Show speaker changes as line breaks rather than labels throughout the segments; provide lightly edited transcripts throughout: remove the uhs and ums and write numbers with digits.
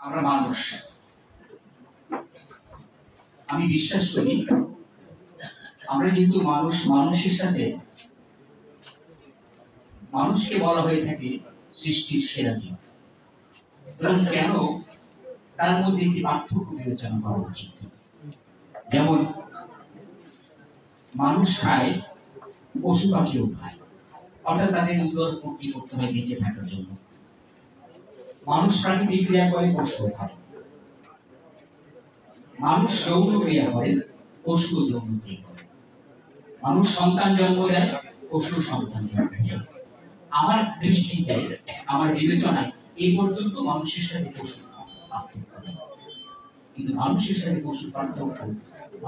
আমরা মানুষ, আমি বিশ্বাস করি আমরা যেহেতু মানুষ, মানুষের সাথে মানুষকে বলা হয়ে থাকে সৃষ্টির সেরা জীব, এবং কেন তার মধ্যে একটি পার্থক্য বিবেচনা করা উচিত। যেমন মানুষ খায়, পশু পাখিও খায়, অর্থাৎ তাদের উদর পূর্তি করতে হয় বেঁচে থাকার জন্য। মানুষ প্রাকৃতিক ক্রিয়া করে, পশু খায়। মানুষ যৌন ক্রিয়া করে, পশু যৌন ক্রিয়া করে। মানুষ সন্তান জন্ম দেয়, পশু সন্তান জন্ম দেয়। আমার দৃষ্টিতে, আমার বিবেচনায় এই পর্যন্ত মানুষের সাথে পশু পার্থক্য নেই। কিন্তু মানুষের সাথে পশু পার্থক্য,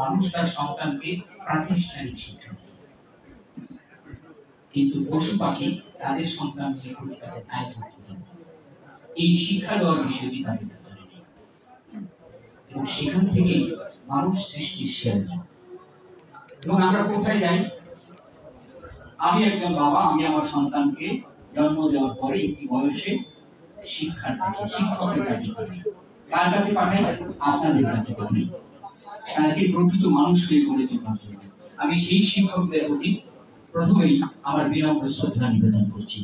মানুষ তার সন্তানকে প্রাতিষ্ঠানিক শিক্ষা দেয়, কিন্তু পশু পাখি তাদের সন্তানকে প্রতিপালন দায় করতে দেয়। এই শিক্ষা দেওয়ার বিষয়টি তাদের ভিতরে নেই, এবং সেখান থেকেই মানুষ সৃষ্টির সেরা জীব। এবং আমরা কোথায় যাই? আমি একজন বাবা, আমি আমার সন্তানকে জন্ম দেওয়ার পরে একটি বয়সে শিক্ষার কাছে, শিক্ষকের কাছে পাঠাই। কার কাছে পাঠাই? আপনাদের কাছে পাঠাই, তাদেরকে প্রকৃত মানুষ হয়ে গড়ে তোলার জন্য। আমি সেই শিক্ষকদের প্রতি প্রথমেই আমার বিনম্র শ্রদ্ধা নিবেদন করছি।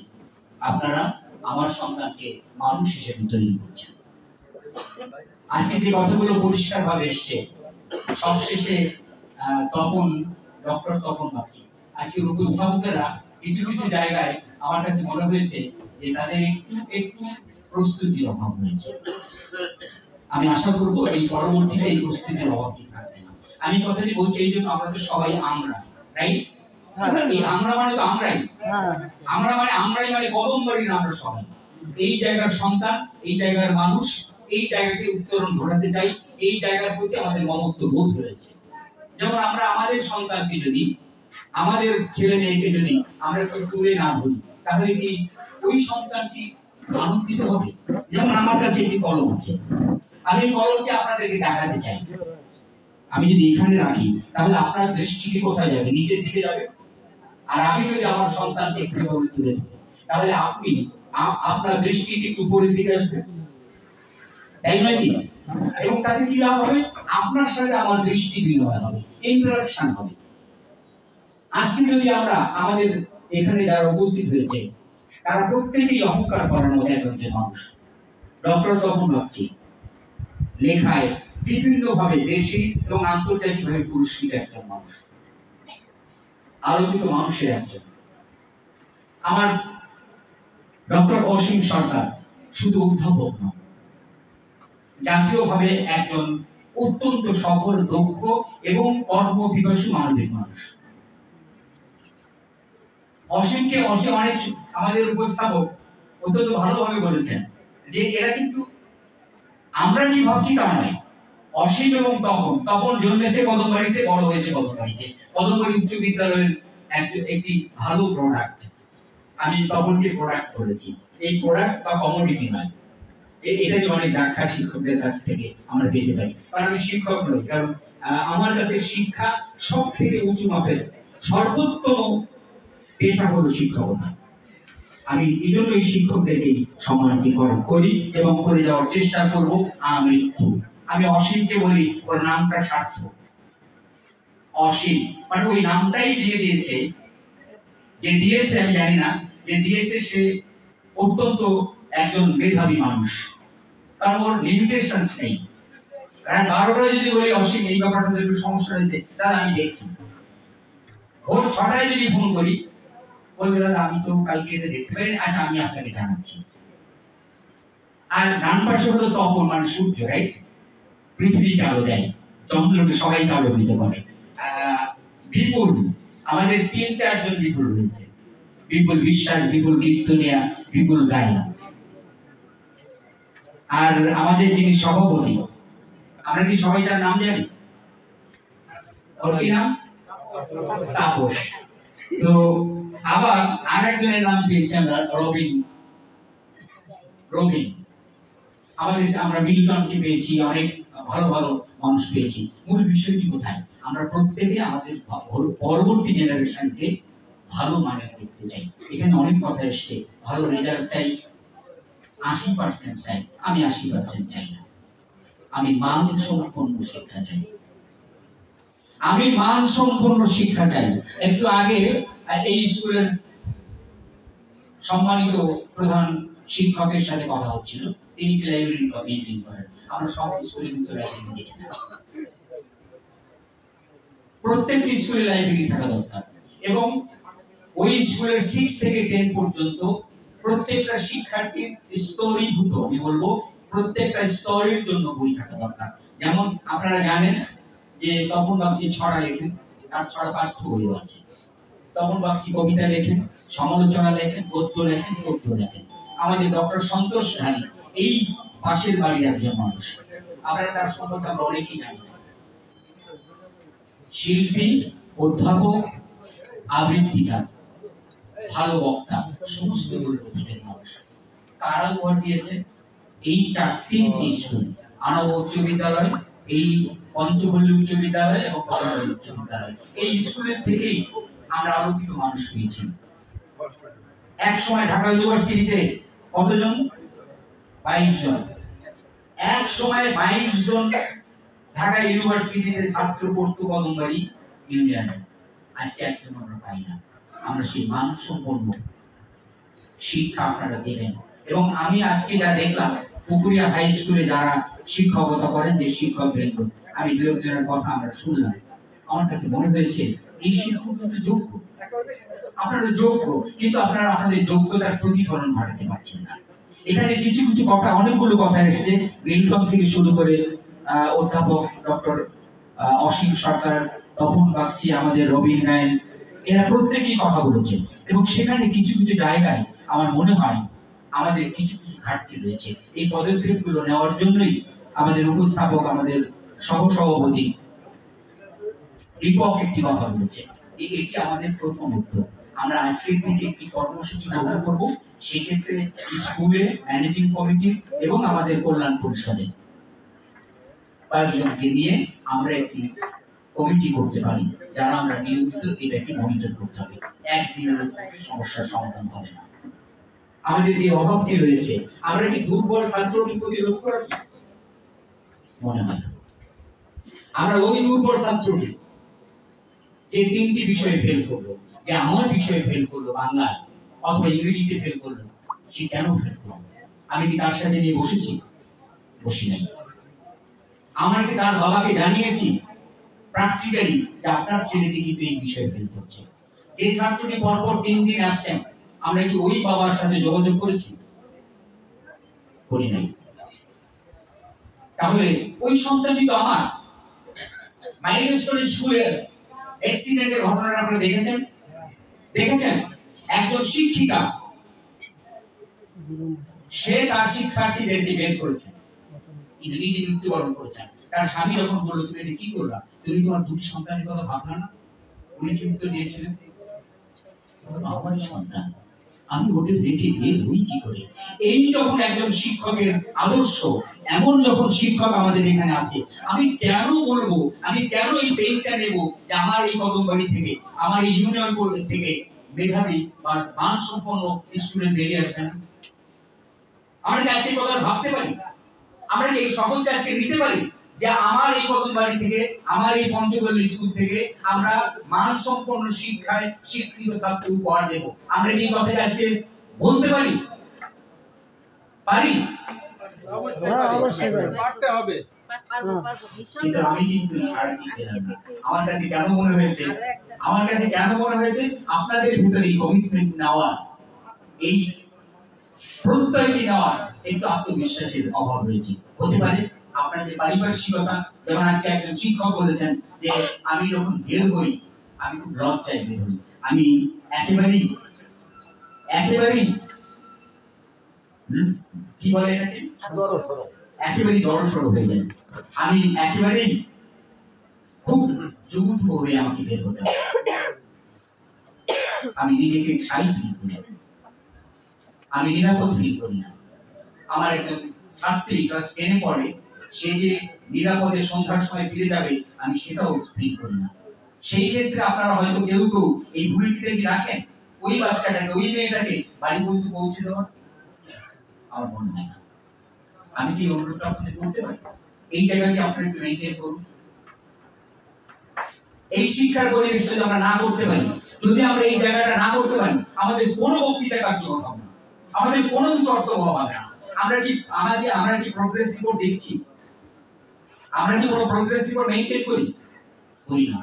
আপনারা আমার সন্তানকে মানুষ হিসেবে তৈরি করছেন। আজকে যে কথাগুলো পরিষ্কার ভাবে এসছে, সবশেষে ডক্টর তপন বাগচি, আজকের উপস্থাপকেরা কিছু কিছু জায়গায় আমার কাছে মনে হয়েছে যে তাদের একটু প্রস্তুতির অভাব রয়েছে। আমি আশা করব এই পরবর্তীতে এই প্রস্তুতির অভাবটি থাকবে না। আমি কথাটি বলছি এই জন্য, আমরা তো সবাই আমরা, রাইট? এই আমরা মানে তো আমরাই, আমরা মানে আমরাই, মানে কদমবাড়ির আমরা সবাই। এই জায়গার সন্তান, এই জায়গার মানুষ, এই জায়গাকে উত্তরণ ঘটাতে চাই। এই জায়গার প্রতি আমাদের মমত্ব বোধ রয়েছে। যেমন আমরা আমাদের সন্তানকে যদি, আমাদের ছেলে মেয়েকে যদি আমরা একটু তুলে না ধরি, তাহলে কি ওই সন্তানটি আনন্দিত হবে? যেমন আমার কাছে একটি কলম আছে, আমি কলমকে আপনাদেরকে দেখাতে চাই। আমি যদি এখানে রাখি, তাহলে আপনার দৃষ্টিটি কোথায় যাবে? নিচের দিকে যাবে। আর আমি যদি আমার সন্তানকে একটু তুলে ধরি, তাহলে আপনি আপনার দৃষ্টিটি একটু উপরের দিকে আসবে, তাই নয় কি? এবং তাতে কি লাভ হবে? আপনার সাথে আমার দৃষ্টি বিনিময় হবে, ইন্টারাকশন হবে। আজকে যদি আমরা আমাদের এখানে যারা উপস্থিত হয়েছে, তারা প্রত্যেকেই অহংকার করার মধ্যে একজন মানুষ। ডক্টর তপন বাগচি লেখায় বিভিন্ন ভাবে দেশি এবং আন্তর্জাতিক ভাবে পুরস্কৃত একজন মানুষ, আলোকিত মানুষের একজন। আমার ডক্টর অসীম সরকার শুধু অধ্যাপক নয়, জাতীয়ভাবে একজন অত্যন্ত সফল, দক্ষ এবং কর্মবিপাসী মানবিক মানুষ। অসীমকে অনেক আমাদের উপস্থাপক অত্যন্ত ভালোভাবে বলেছেন যে এরা কিন্তু আমরা কি ভাবছি তা নয়। অসীম এবং তপন জন্মেছে কদমবাড়িতে, বড় হয়েছে কদমবাড়িতে। কদমবাড়ি উচ্চ বিদ্যালয়ের একটি ভালো প্রোডাক্ট। আমি তপনকে প্রোডাক্ট করেছি। এই প্রোডাক্ট বা কমোডিটি নয়, এটাকে অনেক ব্যাখ্যা শিক্ষকদের কাছ থেকে আমরা পেতে পারি। কারণ আমি শিক্ষক নই, কারণ আমার কাছে শিক্ষা সব থেকে উঁচু মাপের সর্বোত্তম পেশা হলো শিক্ষকতা। আমি এই জন্য এই শিক্ষকদেরকে সম্মানটি করি এবং করে যাওয়ার চেষ্টা করবো আমৃত্যু। আমি অসীমকে বলি, ওর নামটা সার্থক। অসীম মানে ওই নামটাই দিয়ে দিয়েছে, যে দিয়েছে আমি জানি না, যে দিয়েছে সে অত্যন্ত একজন মেধাবী মানুষ, কারণ ওর লিমিটেশনস নেই। রাত 12টায় যদি বলি অসীম এই ব্যাপারটা একটু সমস্যা হয়েছে, তাহলে আমি দেখছি। ভোর 6টায় যদি ফোন করি, বলবে দাদা আমি তো কালকে এটা দেখতে পাইনি, আচ্ছা আমি আপনাকে জানাচ্ছি। আর ডান পাশে হলো তপন মানে সূর্য, রাইট? পৃথিবীকে আলো দেয়, চন্দ্রকে সবাইকে আলোকিত করে। বিপুল, আমাদের 3-4 জন বিপুল রয়েছে। বিপুল বিশ্বাস, বিপুল কীর্তনিয়া, বিপুল গায়ন। আর আমাদের যিনি সভাপতি, আমরা কি সবাই তার নাম জানি? ওর কি নাম? তাপস। তো আবার আর একজনের নাম পেয়েছি আমরা, রবিন। আমাদের আমরা মিল্টনকে পেয়েছি, অনেক ভালো ভালো মানুষ পেয়েছি। মূল বিষয়টি কোথায়? আমরা প্রত্যেকে আমাদের পরবর্তী জেনারেশনকে ভালো মানের দেখতে চাই। এখানে অনেক কথা এসছে, ভালো রেজাল্ট চাই, 80% চাই। আমি 80% চাই না। আমি মানসম্পন্ন শিক্ষা চাই, আমি মানসম্পন্ন শিক্ষা চাই। একটু আগে এই স্কুলের সম্মানিত প্রধান শিক্ষকের সাথে কথা হচ্ছিল, তিনি লাইব্রেরি মেইনটেইন করেন। আমরা সব স্কুলে কিন্তু লাইব্রেরি দেখি না, প্রত্যেকটি স্কুলে লাইব্রেরি থাকা দরকার। এবং ওই স্কুলের 6 থেকে 10 পর্যন্ত প্রত্যেকটা শিক্ষার্থীর স্তরীভূত, আমি বলবো প্রত্যেকটা স্তরের জন্য বই থাকা দরকার। যেমন আপনারা জানেন যে তপন বাগচি ছড়া লেখেন, তার ছড়া পাঠ্য বইও আছে। তপন বাগচি কবিতা লেখেন, সমালোচনা লেখেন, গদ্য লেখেন, পদ্য লেখেন। আমাদের ডক্টর সন্তোষ রানী এই পাশের বাড়ির একজন মানুষ, আপনারা তার সম্পর্কে আমরা অনেকেই জানি। শিল্পী, অধ্যাপক, আবৃত্তিকার, ভালো বক্তা, সমস্ত অধিকারী মানুষ। তারা উপহার দিয়েছে এই 3টি স্কুল, আনব উচ্চ বিদ্যালয়, এই পঞ্চপল্লী উচ্চ বিদ্যালয় এবং কমলবাড়ি উচ্চ বিদ্যালয়। এই স্কুলের থেকেই আমরা আলোকিত মানুষ পেয়েছি। এক সময় ঢাকা ইউনিভার্সিটিতে কতজন? 22 জন। এক সময় 22 জন ঢাকা ইউনিভার্সিটিতে ছাত্র পড়তো কদমবাড়ি ইউনিয়নে। আজকে একজন আমরা পাই না। আমরা সেই মানসম্পন্ন শিক্ষা আপনারা দেবেন। এবং আমি আজকে যা দেখলাম, পুকুরিয়া হাই স্কুলে যারা শিক্ষকতা করেন, যে শিক্ষক বৃন্দ, আমি 2 একজনের কথা আমরা শুনলাম, আমার কাছে মনে হয়েছে এই শিক্ষক কিন্তু যোগ্য, আপনারা যোগ্য, কিন্তু আপনারা আপনাদের যোগ্যতার প্রতিফলন ঘটাতে পারছেন না। এখানে কিছু কিছু কথা, অনেকগুলো কথা এসেছে, মিল্টন থেকে শুরু করে অধ্যাপক ডক্টর অসীম সরকার, তপন বাগচি, আমাদের রবিন গায়েন, এরা প্রত্যেকেই কথা বলেছে। এবং সেখানে কিছু কিছু জায়গায় আমার মনে হয় আমাদের কিছু কিছু ঘাটতি রয়েছে। এই পদক্ষেপগুলো নেওয়ার জন্যই আমাদের উপস্থাপক, আমাদের সহসভাপতি দীপক একটি কথা বলেছে, এটি আমাদের প্রথম উদ্যোগ। আমরা আজকের থেকে একটি কর্মসূচি গ্রহণ করব, সেক্ষেত্রে স্কুলে ম্যানেজিং কমিটি এবং আমাদের কল্যাণ পরিষদে কয়েকজনকে নিয়ে আমরা একটি কমিটি করতে পারি, যারা আমরা নিয়মিত এটাকে মনিটর করতে হবে। একদিনের সমস্যার সমাধান হবে না। আমাদের যে অভাবটি রয়েছে, আমরা কি দুর্বল ছাত্রটির প্রতি লক্ষ্য রাখি? মনে হয় না। আমরা ওই দুর্বল ছাত্রটি যে 3টি বিষয়ে ফেল করলো, যে আমার বিষয়ে ফেল করলো, বাংলায় অথবা ইংরেজিতে ফেল করলো, সে কেন ফেল করলো? আমি কি তার সাথে নিয়ে বসেছি? বসি নাই। আমার কি তার বাবাকে জানিয়েছি প্র্যাকটিক্যালি যে আপনার ছেলেটি কিন্তু এই বিষয়ে ফেল করছে? যে ছাত্রটি পরপর 3 দিন আসছেন, আমরা কি ওই বাবার সাথে যোগাযোগ করেছি? করি নাই। তাহলে ওই সন্তানটি তো আমার। মাইলস্টোন স্কুলের অ্যাক্সিডেন্টের ঘটনাটা আপনারা দেখেছেন? একজন শিক্ষিকা, সে তার শিক্ষার্থীদেরকে বের করেছেন, কিন্তু নিজে মৃত্যুবরণ করেছেন। তার স্বামী যখন বললো, তুমি এটা কি করলা, তুমি তোমার 2টি সন্তানের কথা ভাবলা না? উনি কি উত্তর দিয়েছিলেন? আমারই সন্তান, আমি ওদের রেখে বের হই কি করে? এই যখন একজন শিক্ষকের আদর্শ, এমন যখন শিক্ষক আমাদের এখানে আছে, আমি কেন বলবো, আমি কেন এই পেইনটা নেব যে আমার এই কদমবাড়ি থেকে, আমার এই ইউনিয়ন থেকে মেধাবী বা মানসম্পন্ন স্টুডেন্ট বেরিয়ে আসবে না? আমরা কি আজকে কথা ভাবতে পারি? আমরা কি এই শপথটা আজকে নিতে পারি যে আমার এই কদমবাড়ি থেকে, আমার এই পঞ্চপল্লী স্কুল থেকে আমরা মানসম্পন্ন শিক্ষায় শিক্ষিত ছাত্র উপহার দেব? আমরা কি এই কথাটা আজকে বলতে পারি? পারি?
পারতে হবে।
কিন্তু আমি কিন্তু সারাটি পেলাম না। আমার কাছে কেন মনে হয়েছে আপনাদের ভিতরে এই কমিটমেন্ট নেওয়া, এই প্রত্যয়টি নেওয়ার একটু আত্মবিশ্বাসের অভাব রয়েছে। হতে পারে আপনাদের পারিপার্শ্বিকতা, যেমন আজকে একজন শিক্ষক বলেছেন যে আমি যখন বের হই, আমি খুব লজ্জায় বের হই, আমি একেবারেই কি বলে এটাকে, একেবারেই জড়সড় হয়ে যায়, আমি একেবারেই খুব যুগুত হয়ে আমাকে বের হতে হবে, আমি নিজেকে শাই ফিল করি, আমি নিরাপদ ফিল করি না। আমার একজন ছাত্রী ক্লাস 10-এ পড়ে, সে যে নিরাপদে সন্ধ্যার সময় ফিরে যাবে, আমি সেটাও ফিল করি না। সেই ক্ষেত্রে আপনারা হয়তো কেউ কেউ এই ভূমিকাতে কি রাখেন ওই বাচ্চাটাকে, ওই মেয়েটাকে বাড়ি পর্যন্ত পৌঁছে দেওয়ার? আমার মনে হয় না। আমি কি অনুরোধটা আপনাদের করতে পারি? এই জায়গাটি আপনারা একটু মেনটেন করুন। এই শিক্ষার পরিবেশ যদি আমরা না করতে পারি, যদি আমরা এই জায়গাটা না করতে পারি, আমাদের কোনো বক্তৃতা কার্যকর হবে না, আমাদের কোনো কিছু অর্থবহ হবে না। আমরা কি প্রোগ্রেস রিপোর্ট দেখছি? আমরা কি কোনো প্রোগ্রেস রিপোর্ট মেইনটেইন করি না?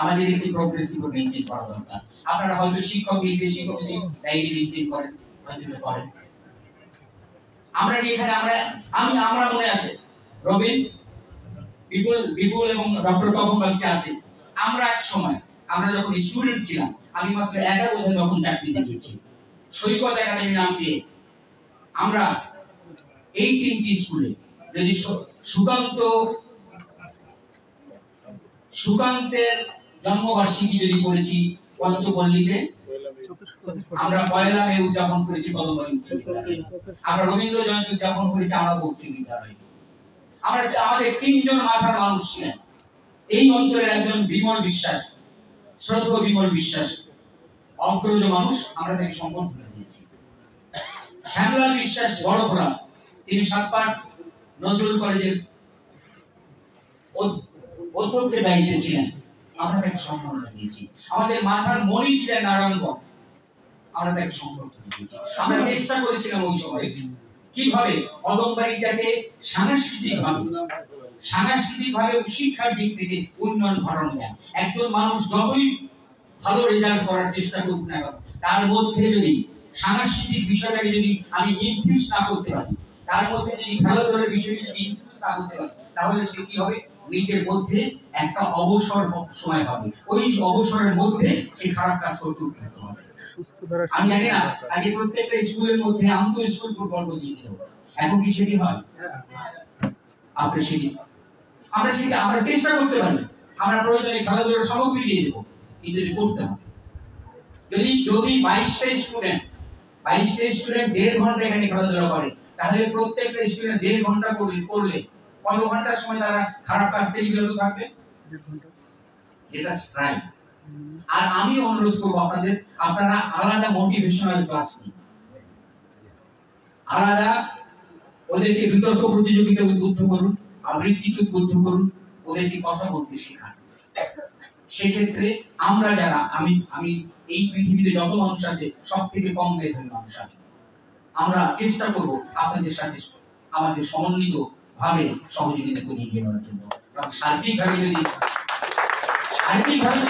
আমাদের একটি প্রোগ্রেস রিপোর্ট মেইনটেইন করা দরকার। আপনারা হয়তো শিক্ষক নির্দেশিকা অনুযায়ী ডায়েরি মেইনটেইন করেন, হয়তো করেন। আমরা এখানে আমরা মনে আছে রবিন, বিপুল এবং ডক্টর তপন বাগচি আছে। আমরা এক সময় আমরা যখন স্টুডেন্ট ছিলাম, আমি মাত্র 11 বছর যখন চাকরিতে গিয়েছি, সৈকত একাডেমি নাম দিয়ে আমরা এই 3টি স্কুলে, যদি সুকান্তের জন্মবার্ষিকী যদি করেছি পঞ্চপল্লীতে, আমরা 1 মে উদযাপন করেছি কদমবাড়ি উচ্চ বিদ্যালয়ে, আমরা রবীন্দ্র জয়ন্তী উদযাপন করেছি আলাদা উচ্চ বিদ্যালয়ে। আমাদের 3 জন মাথার মানুষ ছিলেন। এই অঞ্চলের একজন বিমল বিশ্বাস, শ্রদ্ধেয় বিমল বিশ্বাস, অগ্রজ মানুষ, আমরা তাকে সম্বর্ধনা দিয়েছি। শ্যামলাল বিশ্বাস বড়খোলা, তিনি সাতপাট নজরুল কলেজের অধ্যক্ষের দায়িত্বে ছিলেন, আমরা তাকে সম্বর্ধনা দিয়েছি। আমাদের মাথার মণি ছিলেন নারায়ণগঞ্জ, আমরা তাকে সম্বর্ধনা দিয়েছি। আমরা চেষ্টা করেছিলাম ওই সময় কিভাবে কদমবাড়িটাকে সাংস্কৃতিকভাবে শিক্ষার দিক থেকে উন্নয়ন ঘটানো যায়। একজন মানুষ যতই ভালো রেজাল্ট করার চেষ্টা করুক না কেন, তার মধ্যে যদি সাংস্কৃতিক বিষয়টাকে যদি আমি ইনফিউজ না করতে পারি, তার মধ্যে যদি খেলাধুলার বিষয়টি যদি ইনফিউজ না করতে পারি, তাহলে সে কি হবে, নিজের মধ্যে একটা অবসর সময় পাবে, ওই অবসরের মধ্যে সে খারাপ কাজ করতে উদ্যত হবে। আমি জানি না আগে প্রত্যেকটা স্কুলের মধ্যে আন্তঃ স্কুল ফুটবল প্রতিযোগিতা হতো, এখন কি সেটি হয়? আমরা চেষ্টা করতে পারি, আমরা প্রয়োজনে খেলাধুলার সামগ্রী দিয়ে দেবো, কিন্তু এটি করতে হবে। যদি 22টা স্টুডেন্ট 1.5 ঘন্টা এখানে খেলাধুলা করে, তাহলে প্রত্যেকটা স্টুডেন্ট 1.5 ঘন্টা করলে কত ঘন্টার সময় তারা খারাপ কাজ থেকে বিরত থাকবে? 1.5 ঘন্টা। এটা স্ট্রাইক। আর আমি অনুরোধ করবো আপনারা আলাদা মোটিভেশনাল ক্লাস নিন, আলাদা ওদেরকে বিতর্ক প্রতিযোগিতা উদ্বুদ্ধ করুন, আবৃত্তিকে উদ্বুদ্ধ করুন, ওদেরকে কথা বলতে শেখান। সেক্ষেত্রে আমরা যারা আমি এই পৃথিবীতে যত মানুষ আছে সব থেকে কম মেধাবী মানুষ আমরা চেষ্টা করব আপনাদের সাথে আমাদের সমন্বিত ভাবে সহযোগিতা করে এগিয়ে নেওয়ার জন্য। কারণ সার্বিকভাবে যদি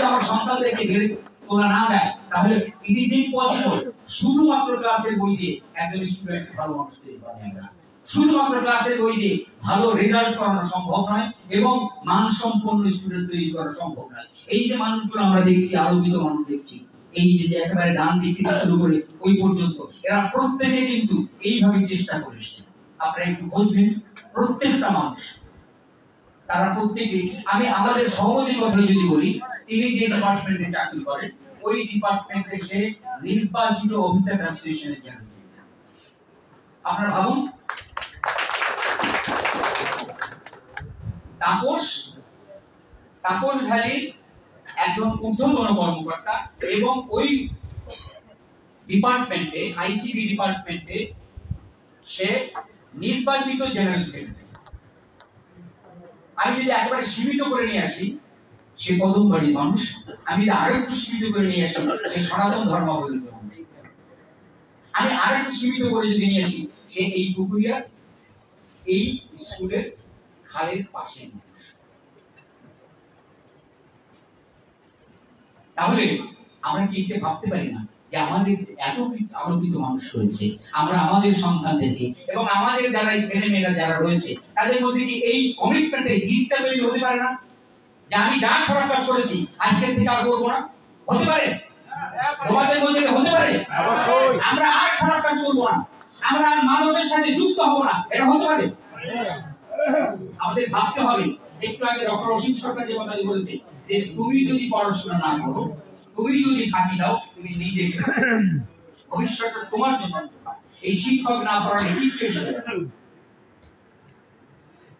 আমার সন্তানদেরকে গড়ে তোলা না যায়, তাহলে ইট ইজ ইম্পসিবল শুধুমাত্র ক্লাসের বই দিয়ে একজন স্টুডেন্টকে ভালো মানুষ তৈরি করা যায় না, শুধুমাত্র ক্লাসের বই দিয়ে ভালো রেজাল্ট করানো সম্ভব নয় এবং মানসম্পন্ন স্টুডেন্ট তৈরি করা সম্ভব নয়। এই যে মানুষগুলো আমরা দেখছি, আলোকিত মানুষ দেখছি, এই যে একেবারে ডান দিক থেকে শুরু করে ওই পর্যন্ত, এরা প্রত্যেকে কিন্তু এইভাবে চেষ্টা করে এসেছে। আপনারা একটু বুঝবেন, প্রত্যেকটা মানুষ তারা প্রত্যেকে, আমি আমাদের সভাপতির কথা যদি বলি, তিনি যে ডিপার্টমেন্টে চাকরি করেন, ওই ডিপার্টমেন্টে সে নির্বাচিত অফিসার অ্যাসোসিয়েশনের জেনারেল সেক্রেটারি। আপনারা ভাবুন, তাপস ঢালি একজন ঊর্ধ্বতন কর্মকর্তা এবং ওই ডিপার্টমেন্টে, আইসিবি ডিপার্টমেন্টে সে নির্বাচিত জেনারেল সেক্রেটারি। আমি যদি একেবারে সীমিত করে নিয়ে আসি, সে কদমবাড়ির মানুষ। আমি যদি আরো একটু সীমিত করে নিয়ে আসি, সে সনাতন ধর্মাবলম্বী মানুষ। আমি আরো একটু সীমিত করে যদি নিয়ে আসি, সে এই পুকুরিয়া এই স্কুলের খালের পাশে মানুষ। তাহলে আমরা কি ভাবতে পারি না যে আমাদের এত আলোকিত মানুষ রয়েছে, আমরা আমাদের সন্তানদেরকে এবং আমাদের যারা এই ছেলে মেয়েরা যারা রয়েছে তাদের মধ্যে কি এই কমিটমেন্টে জিততে তৈরি হতে পারে না? যে আমি যা খারাপ কাজ করেছি আজকের থেকে আর করবো না, হতে পারে? তোমাদের মধ্যে হতে পারে? আমরা আর খারাপ কাজ করবো না, আমরা আর মাদকের সাথে যুক্ত হবো না, এটা হতে পারে? আমাদের ভাবতে হবে। একটু আগে ডক্টর অসীম সরকার যে কথাটি বলেছে যে তুমি যদি পড়াশোনা না করো, তুমি যদি ফাঁকি দাও, তুমি নিজে ভবিষ্যৎটা তোমার জন্য, এই শিক্ষক না পড়ালে কিচ্ছু এসে যাবে।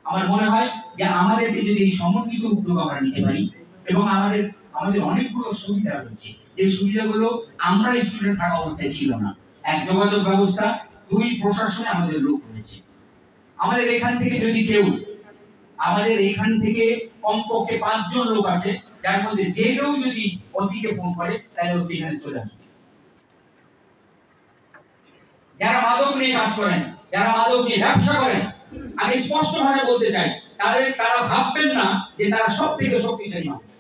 আমার মনে হয় যে আমাদেরকে যদি এই সমন্বিত উদ্যোগ আমরা নিতে পারি, এবং আমাদের অনেকগুলো সুবিধা রয়েছে, যে সুবিধাগুলো আমরা স্টুডেন্ট থাকা অবস্থায় ছিল না। 1 যোগাযোগ ব্যবস্থা, 2 প্রশাসনে আমাদের লোক রয়েছে। আমাদের এখান থেকে যদি কেউ, আমাদের এখান থেকে কমপক্ষে 5 জন লোক আছে যার মধ্যে যে কেউ যদি ওসিকে ফোন করে তাহলে ওসি এখানে চলে আসবে। যারা মাদক নিয়ে কাজ করেন, যারা মাদক নিয়ে ব্যবসা করেন, আমি স্পষ্টভাবে বলতে চাই তারা ভাববেন না যে তারা সব থেকে শক্তিশালী মানুষ।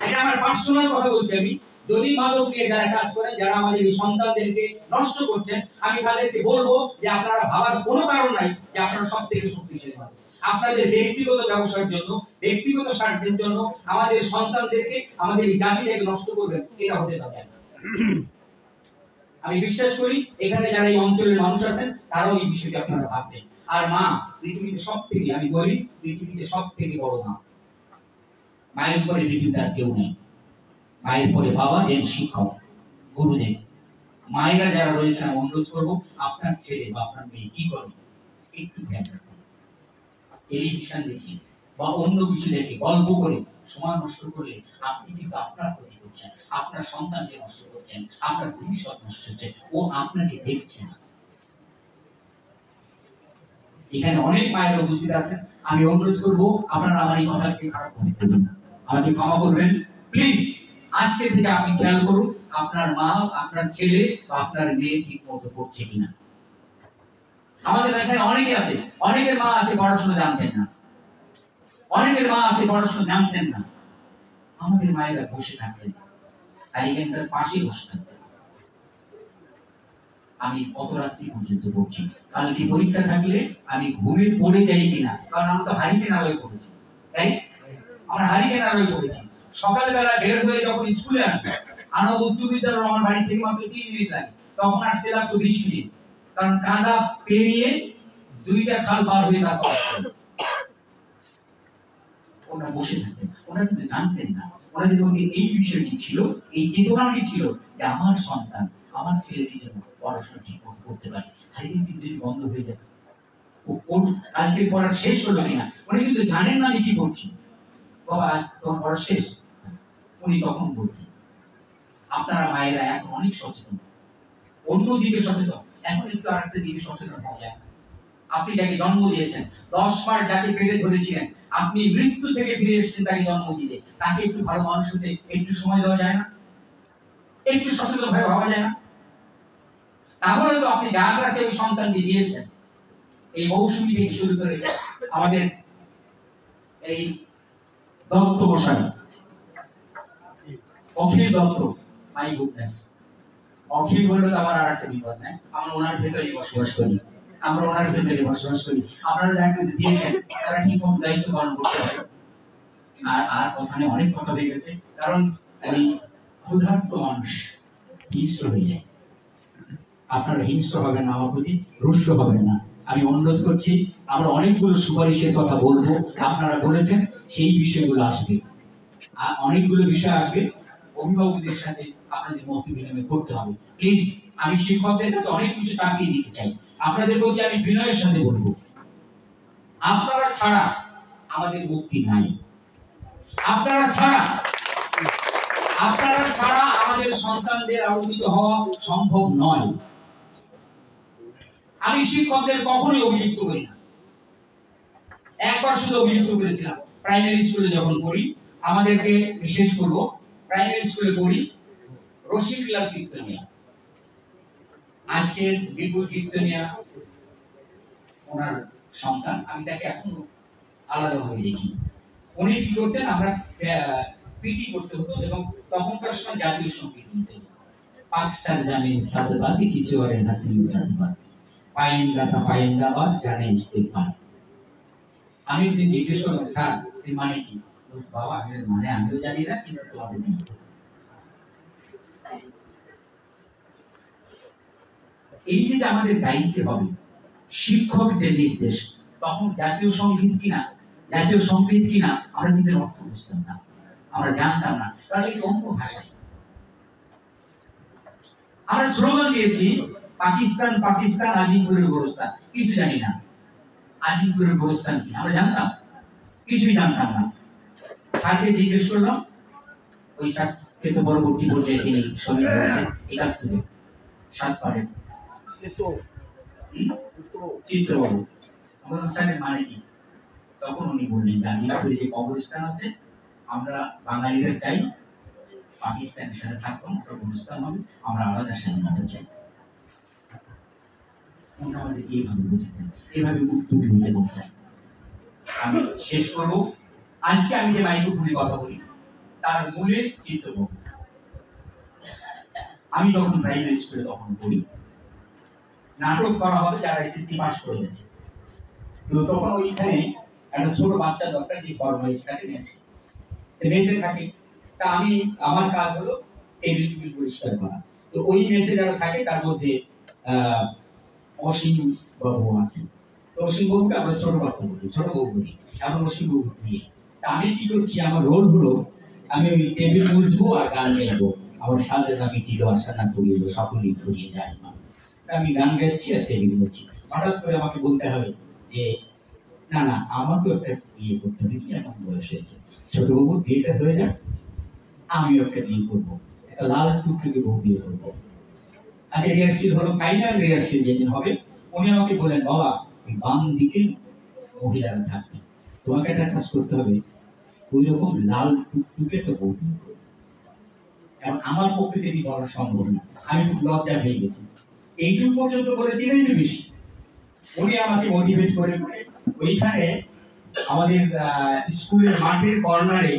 এটা আমার পার্সোনাল কথা বলছি। আমি যদি মাদক নিয়ে যারা কাজ করেন, যারা আমাদের এই সন্তানদেরকে নষ্ট করছেন, আমি তাদেরকে বলবো যে আপনারা ভাবার কোনো কারণ নাই যে আপনারা সব থেকে শক্তিশালী মানুষ। আপনাদের ব্যক্তিগত ব্যবসার জন্য, ব্যক্তিগত স্বার্থের জন্য আমাদের সন্তানদেরকে, আমাদের এই জাতিটাকে নষ্ট করবেন, এটা হতে পারে না। আমি বিশ্বাস করি এখানে যারা এই অঞ্চলের মানুষ আছেন তারাও এই বিষয়টি আপনারা ভাববেন। আর মা পৃথিবীতে সব থেকে, আমি বলি পৃথিবীতে সব থেকে বড় মা। মায়ের পরে পৃথিবীতে আর কেউ নেই। মায়ের পরে বাবা, দেন শিক্ষক, গুরুদেব। মায়েরা যারা রয়েছেন আমি অনুরোধ করবো আপনার ছেলে বা আপনার মেয়ে কি করবে একটু খেয়াল রাখবেন। টেলিভিশন দেখে বা অন্য কিছু দেখে গল্প করে সময় নষ্ট করলে আপনি কিন্তু আপনার ক্ষতি করছেন, আপনার সন্তানকে নষ্ট করছেন, আপনার ভবিষ্যৎ নষ্ট হচ্ছে। ও আপনাকে দেখছে না। এখানে অনেক মায়ের উপস্থিত আছেন, আমি অনুরোধ করবো আপনারা আমার এই কথাকে খারাপ করে দেবেন না, আমাকে ক্ষমা করবেন প্লিজ। আজকে থেকে আপনি খেয়াল করুন আপনার মা, আপনার ছেলে বা আপনার মেয়ে ঠিক মতো করছে কিনা। আমাদের এখানে অনেকে আছে, অনেকের মা আছে পড়াশোনা জানতেন না, অনেকের মা আছে পড়াশোনা জানতেন না। আমাদের মায়েরা বসে থাকতেন, তার পাশে বসে থাকতেন। আমি কত রাত্রি পর্যন্ত পড়ছি, কালকে পরীক্ষা থাকলে আমি ঘুমে পড়ে যাই কিনা, কারণ আমরা তো হারিকেন আলোয় পড়েছি, তাই আমরা হারিকেন আলোয় পড়েছি। সকালবেলা বের হয়ে যখন স্কুলে আসবে, আনন্দ উচ্চ বিদ্যালয় আমার বাড়ি থেকে মাত্র 3 মিনিট লাগে, তখন আসতে লাগতো 20 মিনিট, কারণ কাদা পেরিয়ে 2টা খাল পার হয়ে যেত। ওনারা বসে থাকতেন, ওনারা কিন্তু জানতেন না, ওনাদের মধ্যে এই বিষয়টি ছিল, এই চেতনাটি ছিল যে আমার সন্তান, আমার ছেলেটি যেন পড়াশোনা ঠিক মতো করতে পারে। হারিকেন যদি বন্ধ হয়ে যায়, কালকে পড়া শেষ হলো কিনা, উনি কিন্তু জানেন না আমি কি পড়ছি। বাবা আজ তোমার পড়া শেষ, উনি তখন বলতেন। আপনারা মায়েরা এখন অনেক সচেতন, অন্যদিকে সচেতন, এখন একটু আরেকটা দিকে সচেতন হওয়া যায়। আপনি যাকে জন্ম দিয়েছেন, 10 মাস যাকে পেটে ধরেছিলেন, আপনি মৃত্যু থেকে ফিরে এসেছেন তাকে জন্ম দিতে, তাকে একটু ভালো মানুষ হতে একটু সময় দেওয়া যায় না? একটু সচেতন ভাবে ভাবা যায় না? তাহলে তো আপনি যার কাছে ওই সন্তানকে দিয়েছেন, এই মৌসুমী থেকে শুরু করে আমাদের এই দত্ত মশাই, অখিল দত্ত, মাই গুডনেস, অখিল বললে তো আমার আর একটা বিপদ নাই, আমরা ওনার ভেতরেই বসবাস করি, আমরা ওনার ভেতরে বসবাস করি। আপনারা যাকে দিয়েছেন তারা ঠিক মতো দায়িত্ব পালন করতে পারে। আর ওখানে অনেক কথা হয়ে গেছে, কারণ ওই ক্ষুধার্ত মানুষ হিংস্র হয়ে যায়। আপনারা হিংস্র হবেন না, আমার প্রতি রুষ্ট হবেন না, আমি অনুরোধ করছি। আমরা অনেকগুলো সুপারিশের কথা বলবো, আপনারা বলেছেন সেই বিষয়গুলো আসবে, আর অনেকগুলো বিষয় আসবে, অভিভাবকদের সাথে আপনাদের মত বিনিময় করতে হবে। প্লিজ, আমি শিক্ষকদের কাছে অনেক কিছু চাপিয়ে দিতে চাই, আপনাদের প্রতি আমি বিনয়ের সাথে বলবো, আপনারা ছাড়া আমাদের মুক্তি নাই, আপনারা ছাড়া আমাদের সন্তানদের আলোকিত হওয়া সম্ভব নয়। আমি শিক্ষকদের কখনোই অভিযুক্ত করি না, একবার শুধু অভিযুক্ত করেছিলাম প্রাইমারি স্কুলে যখন পড়ি, আমাদেরকে বিশেষ করব প্রাইমারি স্কুলে পড়ি রশিকলাল কীর্তনিয়া, আজকের বিপুল কীর্তনিয়া ওনার সন্তান, আমি তাকে এখনো আলাদাভাবে দেখি। উনি কি করতেন, আমরা পিটি করতে হতো এবং তখনকার সময় জাতীয় সঙ্গীত শুনতে হতো, পাকসার জামিন সাদবাদি কিছু আর হাসিন সাদবাদ পায়েঙ্গা তা পায়েঙ্গাবাদ জানে ইস্তেগফার। আমি একদিন জিজ্ঞেস করলাম, স্যার এর মানে কি? বলছে, বাবা আমি মানে আমিও জানি না, কিন্তু তোমাদের দিতে। এই যে আমাদের দায়িত্ব হবে শিক্ষকদের নির্দেশ, তখন জাতীয় সঙ্গীত কিনা আমরা কিন্তু অর্থ বুঝতাম না, আমরা জানতাম না, কারণ এটা অন্য ভাষায়। আমরা স্লোগান দিয়েছি পাকিস্তান পাকিস্তান আজিমপুরের গোরস্তান, কিছু জানি না আজিমপুরের গোরস্তান কি আমরা জানতাম, কিছুই জানতাম না। স্যারকে জিজ্ঞেস করলাম, ওই স্যারকে তো পরবর্তী পর্যায়ে তিনি শহীদ হয়েছেন 71-এ 7 পারে চিত্রবাবু। স্যারের মানে কি? তখন উনি বললেন গাজীপুরে যে কবরস্থান আছে আমরা বাঙালিরা চাই পাকিস্তানের সাথে থাকবো না, কবরস্থান হবে, আমরা আলাদা স্বাধীনতা চাই। আমাদের এইভাবে বুঝতেন, এইভাবে উত্তর দিতে বলতেন। আমি শেষ করবো, আজকে আমি যে মাইক্রোফোনে কথা বলি তার মূলে চিত্রবাবু। আমি যখন প্রাইমারি স্কুলে তখন পড়ি, নাটক করা হবে যারা এসএসসি পাস করে গেছে, তো তখন ওইখানে একটা ছোট বাচ্চা দরকার যে ফরমালিস্টটাকে মেসে থাকে। তা আমি আমার কাজ হলো টেবিল টেবিল পরিষ্কার করা। তো ওই মেসে যারা থাকে তার মধ্যে অসীম বাবু আছে। তো অসীম বাবুকে আমরা ছোট বাচ্চা বলি, ছোট বাবু বলি, এখন অসীম বাবু নিয়ে। তা আমি কি করছি, আমার রোল হলো আমি ওই টেবিল মুছবো আর গান গাইবো। আমার সাথে আমি টিলো আসানা করিয়ে সকলেই ঘুরিয়ে যাই না। আমি গান গাইছি আর টেবিল মুছছি। হঠাৎ করে আমাকে বলতে হবে যে না না আমাকেও একটা বিয়ে করতে হবে, কি এমন বয়স হয়েছে, ছোট বাবুর বিয়েটা হয়ে যাক, আমিও একটা বিয়ে করবো, একটা লাল টুকটুকে বউ বিয়ে করবো। আচ্ছা রিহার্সেল হলো, ফাইনাল রিহার্সেল যেদিন হবে উনি আমাকে বলেন বাবা ওই বাম দিকে মহিলারা থাকবে, তোমাকে একটা কাজ করতে হবে ওই রকম লাল টুকটুকে একটা বউ বিয়ে করবো। এখন আমার পক্ষে যদি বলা সম্ভব না, আমি খুব লজ্জা হয়ে গেছি। এইটুকু পর্যন্ত বলেছি কিন্তু বেশি। উনি আমাকে মোটিভেট করে করে ওইখানে আমাদের স্কুলের মাঠের কর্নারে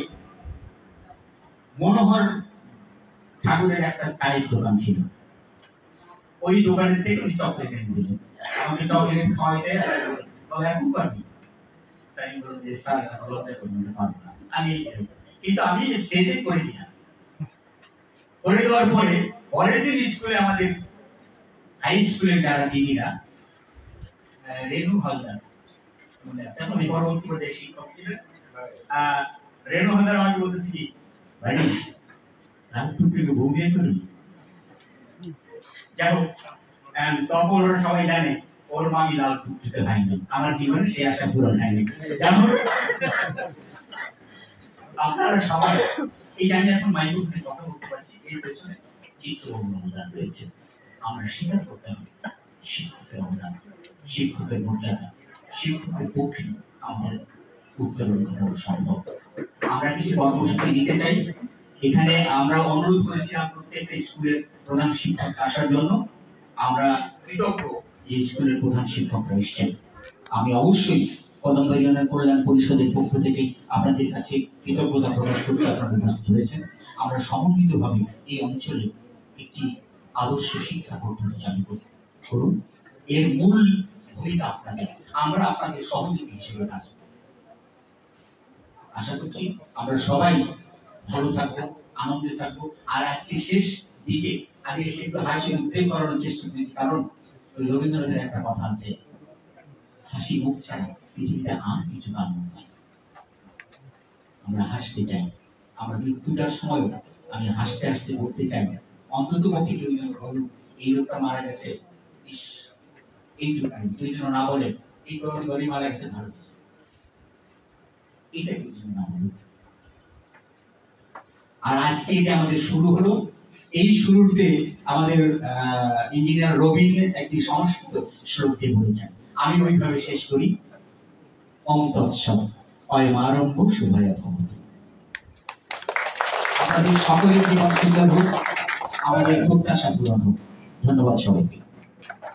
মনোহর ঠাকুরের একটা চায়ের দোকান ছিল, ওই দোকানের থেকে উনি চকলেট এনে দিলেন। আমাকে চকলেট খাওয়াইতে এখন পারবি, তাই বললাম যে স্যার লজ্জা করবেন না, পারবো না আমি। কিন্তু আমি স্টেজে করে দিলাম। করে দেওয়ার পরে পরের দিন স্কুলে আমাদের হাই স্কুলের যারা দিদিরা, রেণু হালদার উনি পরবর্তী পর্যায়ে শিক্ষক ছিলেন, রেণু হালদার আমাকে বলতেছি ভাই লাল টুকটুকে বউ বিয়ে করবি। যাই হোক, তখন ওরা সবাই জানে ওর মামি লাল টুকটুকে হয়নি, আমার জীবনে সে আশা পূরণ হয়নি। যেমন আপনারা সবাই এই আমি এখন মাইক্রোফোনে কথা বলতে পারছি, এর পেছনে চিত্রবাবুর অবদান রয়েছে। আমরা স্বীকার করতে হবে শিক্ষকের অবদান, শিক্ষকের মর্যাদা, শিক্ষকের পক্ষে আমাদের উত্তরণ করা সম্ভব। আমরা কিছু কর্মসূচি নিতে চাই। এখানে আমরা অনুরোধ করেছিলাম প্রত্যেকটা স্কুলের প্রধান শিক্ষক আসার জন্য। আমরা কৃতজ্ঞ যে স্কুলের প্রধান শিক্ষকরা এসেছেন। আমি অবশ্যই কদমবাড়ি ইউনিয়ন কল্যাণ পরিষদের পক্ষ থেকে আপনাদের কাছে কৃতজ্ঞতা প্রকাশ করছি, আপনারা উপস্থিত হয়েছেন। আমরা সমন্বিতভাবে এই অঞ্চলে একটি আদর্শ শিক্ষা পদ্ধতি চালু করুন। এর মূল ভূমিকা আপনাদের, আমরা আপনাদের সহযোগী হিসেবে কাজ করব। আশা করছি আমরা সবাই ভালো থাকবো, আনন্দে থাকবো। আর আজকে শেষ দিকে আমি এসে একটু হাসি উদ্রেক করানোর চেষ্টা করেছি, কারণ ওই রবীন্দ্রনাথের একটা কথা আছে, হাসি মুখ ছাড়া পৃথিবীতে আর কিছু কাম্য নয়। আমরা হাসতে চাই, আমরা মৃত্যুটার সময় আমি হাসতে হাসতে বলতে চাই অন্তত পক্ষে কেউ যেন বলুক এই লোকটা মারা গেছে, এইটুকু কেউ যেন না বলে এই তরুণী গলি মারা গেছে ভালো গেছে, এটা কেউ যেন না বলুক। আর আজকে এটা আমাদের শুরু হলো। এই শুরুতে আমাদের ইঞ্জিনিয়ার রবিন একটি সংস্কৃত শ্লোক দিয়ে বলেছেন, আমি ওইভাবে শেষ করি। ওম তৎসৎ অয়মারম্ভ শুভায় ভবতু। আপনাদের সকলের জীবন সুন্দর হোক, আমাদের প্রত্যাশা পূরণ হোক। ধন্যবাদ সবাইকে।